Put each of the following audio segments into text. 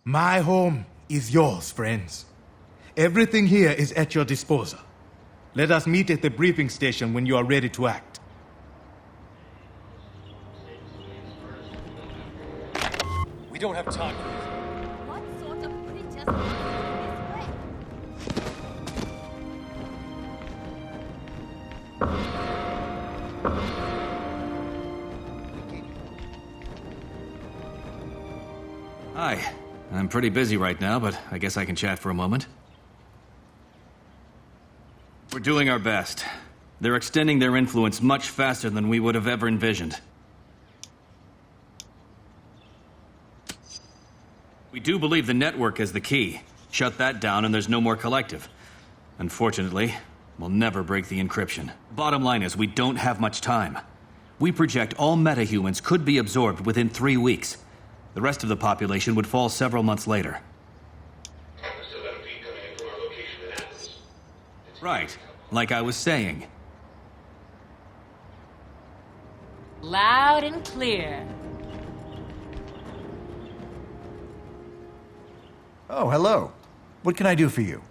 My home is yours, friends. Everything here is at your disposal. Let us meet at the briefing station when you are ready to act. We don't have time for this. What sort of creatures are this way? Hi. I'm pretty busy right now, but I guess I can chat for a moment. We're doing our best. They're extending their influence much faster than we would have ever envisioned. We do believe the network is the key. Shut that down and there's no more collective. Unfortunately, we'll never break the encryption. Bottom line is, we don't have much time. We project all metahumans could be absorbed within 3 weeks. The rest of the population would fall several months later. Right, like I was saying. Loud and clear. Oh, hello. What can I do for you?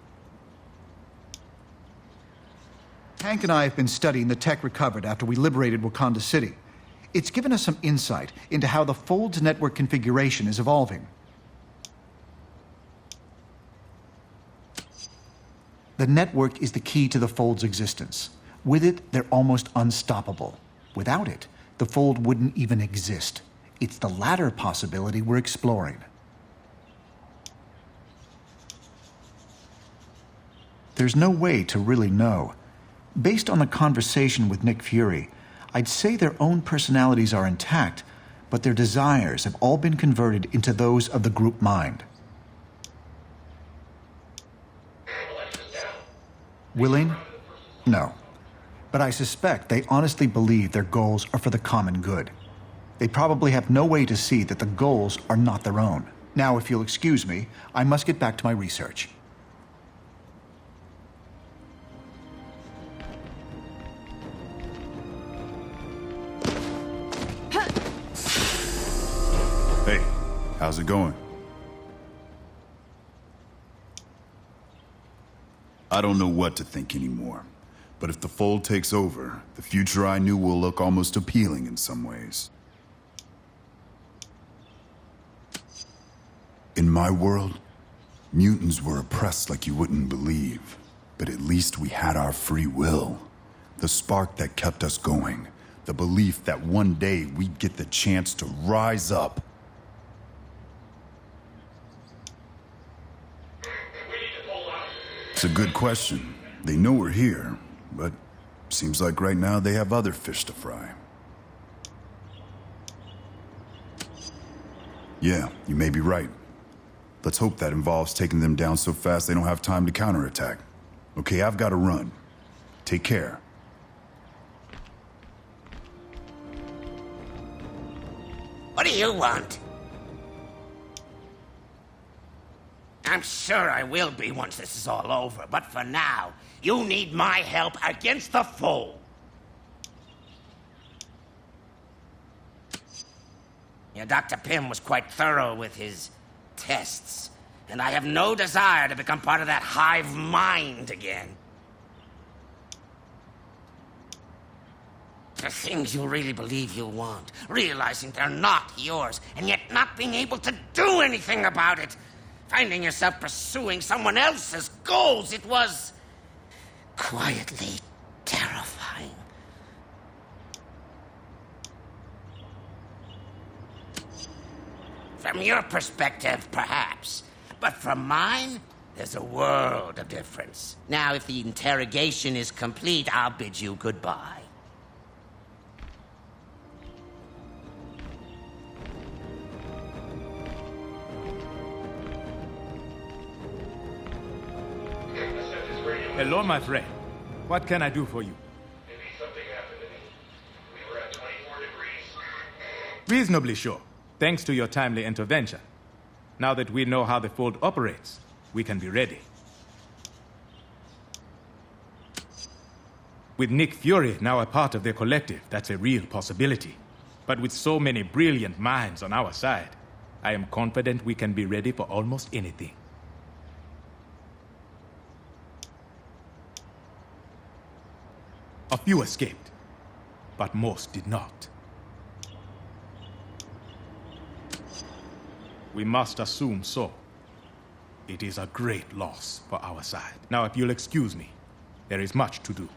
Hank and I have been studying the tech recovered after we liberated Wakanda City. It's given us some insight into how the Fold's network configuration is evolving. The network is the key to the Fold's existence. With it, they're almost unstoppable. Without it, the Fold wouldn't even exist. It's the latter possibility we're exploring. There's no way to really know. Based on the conversation with Nick Fury, I'd say their own personalities are intact, but their desires have all been converted into those of the group mind. Willing? No. But I suspect they honestly believe their goals are for the common good. They probably have no way to see that the goals are not their own. Now, if you'll excuse me, I must get back to my research. Hey, how's it going? I don't know what to think anymore. But if the Fold takes over, the future I knew will look almost appealing in some ways. In my world, mutants were oppressed like you wouldn't believe. But at least we had our free will. The spark that kept us going. The belief that one day we'd get the chance to rise up. It's a good question. They know we're here, but seems like right now they have other fish to fry. Yeah, you may be right. Let's hope that involves taking them down so fast they don't have time to counterattack. Okay, I've got to run. Take care. What do you want? I'm sure I will be once this is all over, but for now, you need my help against the Fold. Yeah, Dr. Pym was quite thorough with his tests, and I have no desire to become part of that hive mind again. The things you really believe you want, realizing they're not yours, and yet not being able to do anything about it. Finding yourself pursuing someone else's goals, it was quietly terrifying. From your perspective, perhaps. But from mine, there's a world of difference. Now, if the interrogation is complete, I'll bid you goodbye. Hello, my friend. What can I do for you? Maybe something happened to me. We were at 24 degrees. Reasonably sure, thanks to your timely intervention. Now that we know how the Fold operates, we can be ready. With Nick Fury now a part of their collective, that's a real possibility. But with so many brilliant minds on our side, I am confident we can be ready for almost anything. A few escaped, but most did not. We must assume so. It is a great loss for our side. Now, if you'll excuse me, there is much to do.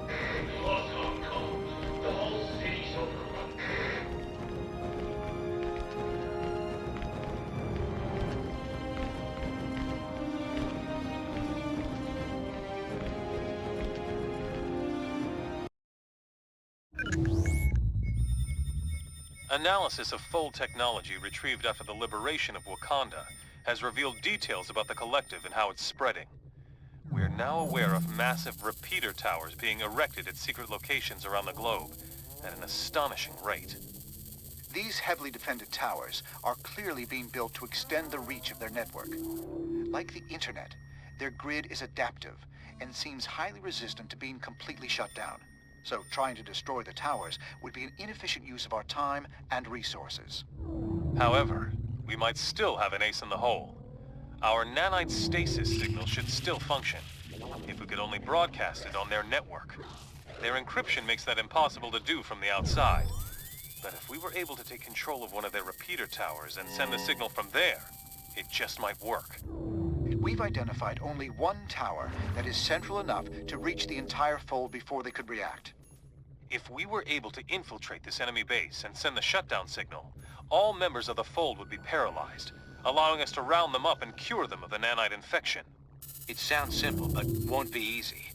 We lost Hong Kong. The whole city's overrun. Analysis of Fold technology retrieved after the liberation of Wakanda has revealed details about the Collective and how it's spreading. We are now aware of massive repeater towers being erected at secret locations around the globe at an astonishing rate. These heavily defended towers are clearly being built to extend the reach of their network. Like the internet, their grid is adaptive and seems highly resistant to being completely shut down. So trying to destroy the towers would be an inefficient use of our time and resources. However, we might still have an ace in the hole. Our nanite stasis signal should still function, if we could only broadcast it on their network. Their encryption makes that impossible to do from the outside. But if we were able to take control of one of their repeater towers and send the signal from there, it just might work. We've identified only one tower that is central enough to reach the entire Fold before they could react. If we were able to infiltrate this enemy base and send the shutdown signal, all members of the Fold would be paralyzed, allowing us to round them up and cure them of the nanite infection. It sounds simple, but won't be easy.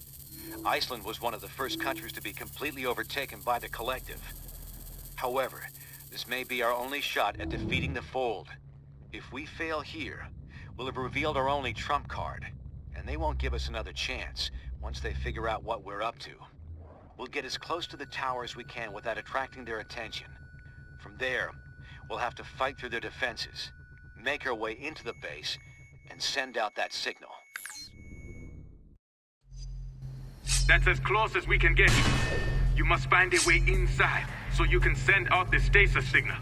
Iceland was one of the first countries to be completely overtaken by the Collective. However, this may be our only shot at defeating the Fold. If we fail here, we'll have revealed our only trump card, and they won't give us another chance once they figure out what we're up to. We'll get as close to the tower as we can without attracting their attention. From there, we'll have to fight through their defenses, make our way into the base, and send out that signal. That's as close as we can get you. You must find a way inside, so you can send out the stasis signal.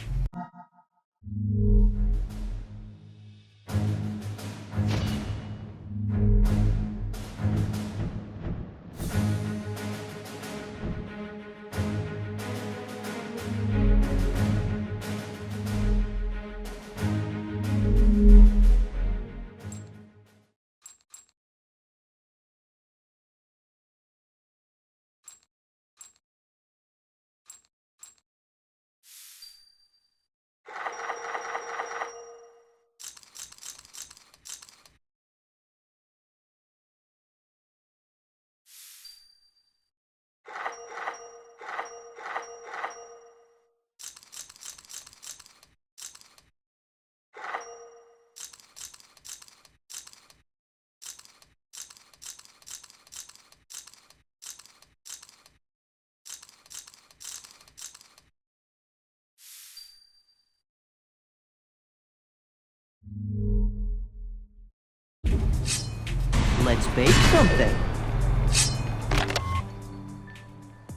Let's bake something.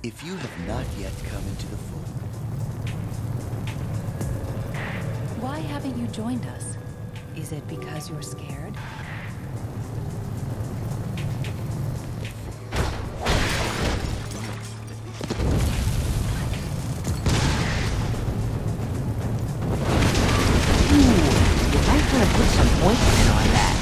If you have not yet come into the Fold, why haven't you joined us? Is it because you're scared? You might want to put some ointment on that.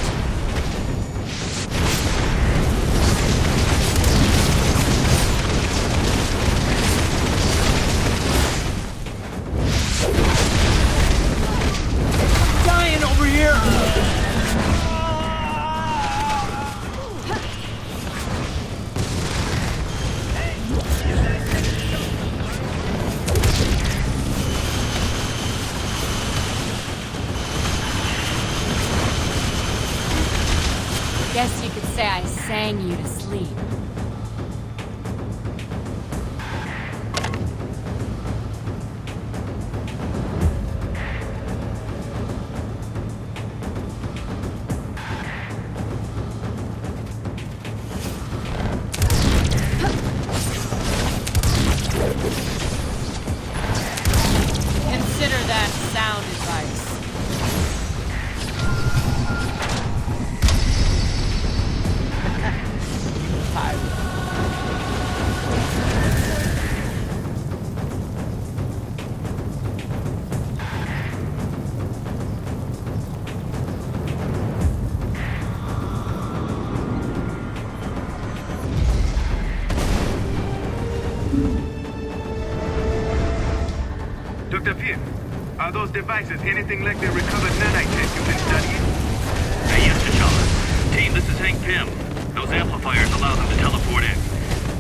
Guess you could say I sang you to sleep. Dr. Pym, are those devices anything like the recovered nanite tech you've been studying? Yes, T'Challa. Team, this is Hank Pym. Those amplifiers allow them to teleport in.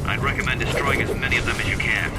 I'd recommend destroying as many of them as you can.